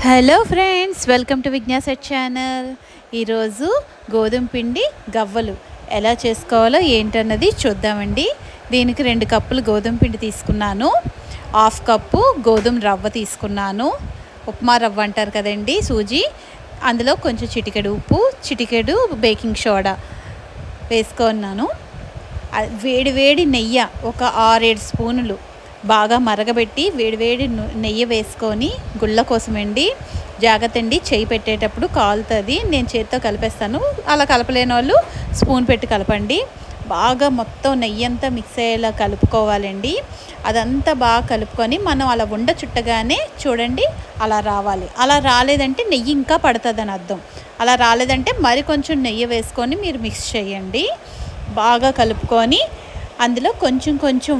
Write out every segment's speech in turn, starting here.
Hello friends, welcome to Vignasa channel. ఈరోజు గోధుమ పిండి గవ్వలు ఎలా చేసుకోవాలో ఏంటన్నది చూద్దామండి. దీనికి 2 కప్పులు గోధుమ పిండి తీసుకున్నాను. 1/2 కప్పు గోధుమ రవ్వ తీసుకున్నాను. ఉప్మా రవ్వ అంటారు కదండి, సూజీ. అందులో కొంచెం చిటికెడు ఉప్పు, చిటికెడు బేకింగ్ సోడా వేసుకున్నాను. వేడి నెయ్యి ఒక 6-7 స్పూనులు బాగా మరగబెట్టి వేడివేడి నెయ్యి వేసుకొని గుళ్ళ కోసమండి. జాగ్రత్త అండి, చేయి పెట్టేటప్పుడు కాలుతుంది. నేను చేతితో కలిపేస్తాను. అలా కలపలేని వాళ్ళు స్పూన్ పెట్టి కలపండి. బాగా మొత్తం నెయ్యి అంతా మిక్స్ అయ్యేలా కలుపుకోవాలండి. అదంతా బాగా కలుపుకొని మనం అలా ఉండ చుట్టగానే చూడండి అలా రావాలి. అలా రాలేదంటే నెయ్యి ఇంకా పడుతుందని అర్థం. అలా రాలేదంటే మరి కొంచెం నెయ్యి వేసుకొని మీరు మిక్స్ చేయండి. బాగా కలుపుకొని అందులో కొంచెం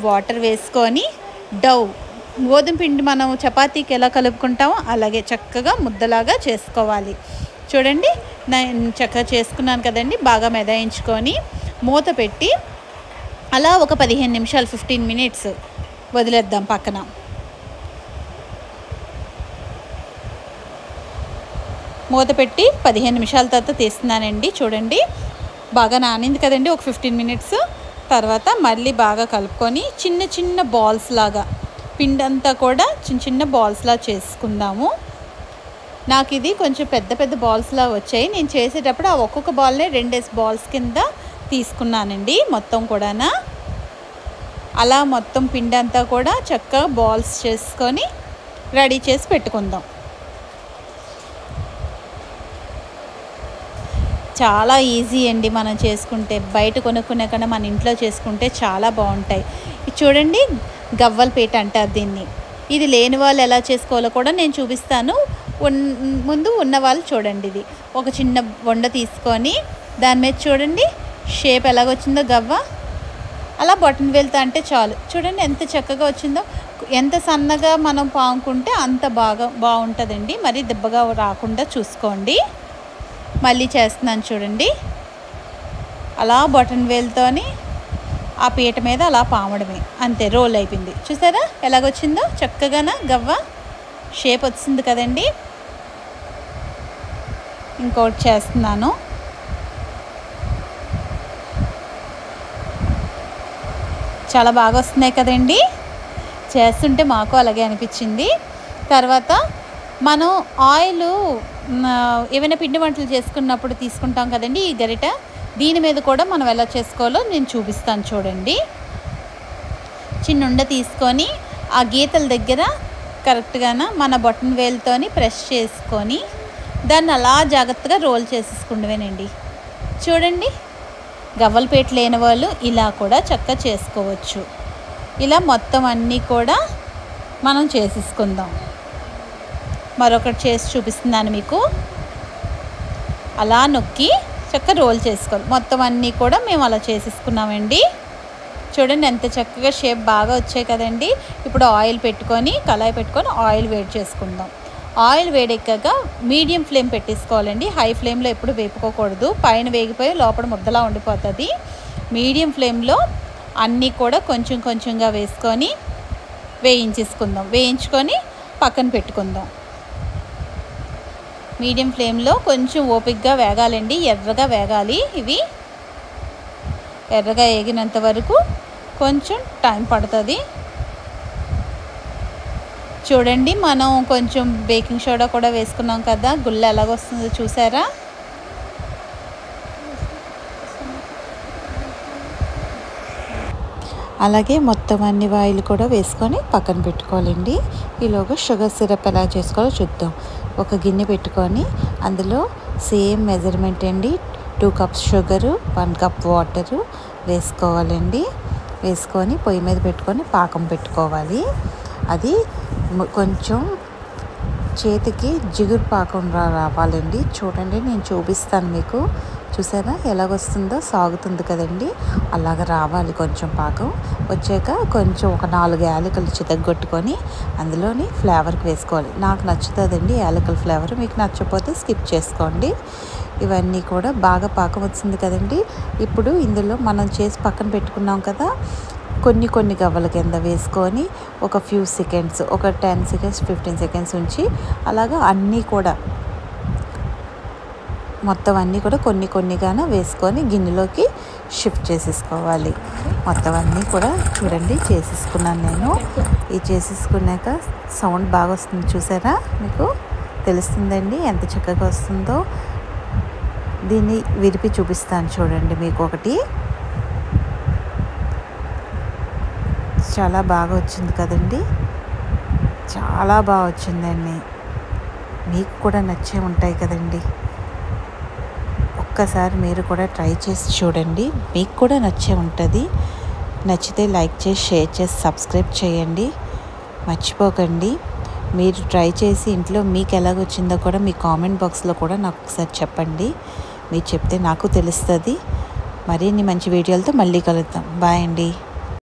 వాటర్ వేసుకొని గోధుమ పిండి మనం చపాతీకి ఎలా కలుపుకుంటామో అలాగే చక్కగా ముద్దలాగా చేసుకోవాలి. చూడండి, నేను చక్కగా చేసుకున్నాను కదండి. బాగా మెదాయించుకొని మూత పెట్టి అలా ఒక 15 నిమిషాలు 15 మినిట్స్ వదిలేద్దాం పక్కన. మూత పెట్టి 15 నిమిషాల తర్వాత తీస్తున్నానండి. చూడండి, బాగా నానింది కదండి. ఒక 15 మినిట్స్ తర్వాత మళ్ళీ బాగా కలుపుకొని చిన్న బాల్స్ లాగా పిండి అంతా కూడా చిన్న బాల్స్లా చేసుకుందాము. నాకు ఇది కొంచెం పెద్ద బాల్స్లా వచ్చాయి. నేను చేసేటప్పుడు ఆ ఒక్కొక్క బాల్నే 2 బాల్స్ కింద తీసుకున్నానండి. మొత్తం కూడా అలా మొత్తం పిండి అంతా కూడా చక్కగా బాల్స్ చేసుకొని రెడీ చేసి పెట్టుకుందాం. చాలా ఈజీ అండి మనం చేసుకుంటే. బయట కొనుక్కునే కన్నా మన ఇంట్లో చేసుకుంటే చాలా బాగుంటాయి. ఇది చూడండి, గవ్వల పీట అంటారు దీన్ని. ఇది లేని వాళ్ళు ఎలా చేసుకోవాలో కూడా నేను చూపిస్తాను. ముందు ఉన్న వాళ్ళు చూడండి. ఇది ఒక చిన్న వండ తీసుకొని దాని మీద చూడండి షేప్ ఎలాగొచ్చిందో గవ్వ. అలా బటన్ వెళ్తా అంటే చాలు. చూడండి ఎంత చక్కగా వచ్చిందో. ఎంత సన్నగా మనం పాముకుంటే అంత బాగుంటుందండి. మరి దెబ్బగా రాకుండా చూసుకోండి. మళ్ళీ చేస్తున్నాను చూడండి. అలా బటన్ వేలుతోని ఆ పీట మీద అలా పామడమే, అంతే. రోల్ అయిపోయింది. చూసారా ఎలాగొచ్చిందో చక్కగా గవ్వ షేప్ వచ్చింది కదండి. ఇంకోటి చేస్తున్నాను. చాలా బాగా వస్తున్నాయి కదండి. చేస్తుంటే మాకు అలాగే అనిపించింది. తర్వాత మనం ఆయిల్ ఏమైనా పిండి వంటలు చేసుకున్నప్పుడు తీసుకుంటాం కదండి, ఈ గరిట. దీని మీద కూడా మనం ఎలా చేసుకోవాలో నేను చూపిస్తాను చూడండి. చిన్న ఉండ తీసుకొని ఆ గీతల దగ్గర కరెక్ట్గా మన బటన్ వేలుతోని ప్రెస్ చేసుకొని దాన్ని అలా జాగ్రత్తగా రోల్ చేసేసుకుండవేనండి. చూడండి, గవ్వల పీట లేని వాళ్ళు ఇలా కూడా చక్కగా చేసుకోవచ్చు. ఇలా మొత్తం అన్నీ కూడా మనం చేసేసుకుందాం. మరొకటి చేసి చూపిస్తున్నాను మీకు. అలా నొక్కి చక్కగా రోల్ చేసుకోవాలి. మొత్తం అన్నీ కూడా మేము అలా చేసేసుకున్నామండి. చూడండి ఎంత చక్కగా షేప్ బాగా వచ్చాయి కదండి. ఇప్పుడు ఆయిల్ పెట్టుకొని కళాయి పెట్టుకొని ఆయిల్ వేడి చేసుకుందాం. ఆయిల్ వేడెక్కాక మీడియం ఫ్లేమ్ పెట్టేసుకోవాలండి. హై ఫ్లేమ్లో ఎప్పుడు వేపుకోకూడదు. పైన వేగిపోయి లోపల ముద్దలా ఉండిపోతుంది. మీడియం ఫ్లేమ్లో అన్నీ కూడా కొంచెంగా వేసుకొని వేయించేసుకుందాం. వేయించుకొని పక్కన పెట్టుకుందాం. మీడియం ఫ్లేమ్లో కొంచెం ఓపికగా వేగాలండి. ఎర్రగా వేగాలి. ఇవి ఎర్రగా వేగినంత వరకు కొంచెం టైం పడుతుంది. చూడండి, మనం కొంచెం బేకింగ్ సోడా కూడా వేసుకున్నాం కదా. గుళ్ళ ఎలాగొస్తుందో చూసారా. అలాగే మొత్తం అన్ని ఆయిల్ కూడా వేసుకొని పక్కన పెట్టుకోవాలండి. ఈలోగా షుగర్ సిరప్ ఎలా చేసుకోవాలో చూద్దాం. ఒక గిన్నె పెట్టుకొని అందులో సేమ్ మెజర్మెంట్ అండి. 2 కప్స్ షుగరు, 1 కప్ వాటరు వేసుకోవాలండి. వేసుకొని పొయ్యి మీద పెట్టుకొని పాకం పెట్టుకోవాలి. అది కొంచెం చేతికి జిగురు పాకం రావాలండి. చూడండి, నేను చూపిస్తాను మీకు. చూసారా ఎలాగొస్తుందో, సాగుతుంది కదండి. అలాగ రావాలి. కొంచెం పాకం వచ్చాక కొంచెం ఒక 4 యాలకులు చితగ్గొట్టుకొని అందులోని ఫ్లేవర్కి వేసుకోవాలి. నాకు నచ్చుతుందండి యాలకుల ఫ్లేవర్. మీకు నచ్చకపోతే స్కిప్ చేసుకోండి. ఇవన్నీ కూడా బాగా పాకం వచ్చింది కదండి. ఇప్పుడు ఇందులో మనం చేసి పక్కన పెట్టుకున్నాం కదా కొన్ని కొన్ని గవ్వల కింద వేసుకొని ఒక ఫ్యూ సెకండ్స్, ఒక 10 సెకండ్స్ 15 సెకండ్స్ ఉంచి అలాగా అన్నీ కూడా మొత్తం అన్నీ కూడా కొన్ని కొన్నిగానే వేసుకొని గిన్నెలోకి షిఫ్ట్ చేసేసుకోవాలి. మొత్తం అన్నీ కూడా చూడండి చేసేసుకున్నాను నేను. ఇది చేసేసుకున్నాక సౌండ్ బాగా వస్తుంది, చూసారా? మీకు తెలుస్తుందండి ఎంత చక్కగా వస్తుందో. దీన్ని విరిపి చూపిస్తాను చూడండి మీకు ఒకటి. చాలా బాగా వచ్చింది కదండి, చాలా బాగా వచ్చిందండి. మీకు కూడా నచ్చే ఉంటాయి కదండి. ఒక్కసారి మీరు కూడా ట్రై చేసి చూడండి, మీకు కూడా నచ్చే ఉంటుంది. నచ్చితే లైక్ చేసి, షేర్ చేసి, సబ్స్క్రైబ్ చేయండి. మర్చిపోకండి. మీరు ట్రై చేసి ఇంట్లో మీకు ఎలాగొచ్చిందో కూడా మీ కామెంట్ బాక్స్లో కూడా నాకు ఒకసారి చెప్పండి. మీరు చెప్తే నాకు తెలుస్తుంది. మరిన్ని మంచి వీడియోలతో మళ్ళీ కలుద్దాం. బాయ్ అండి.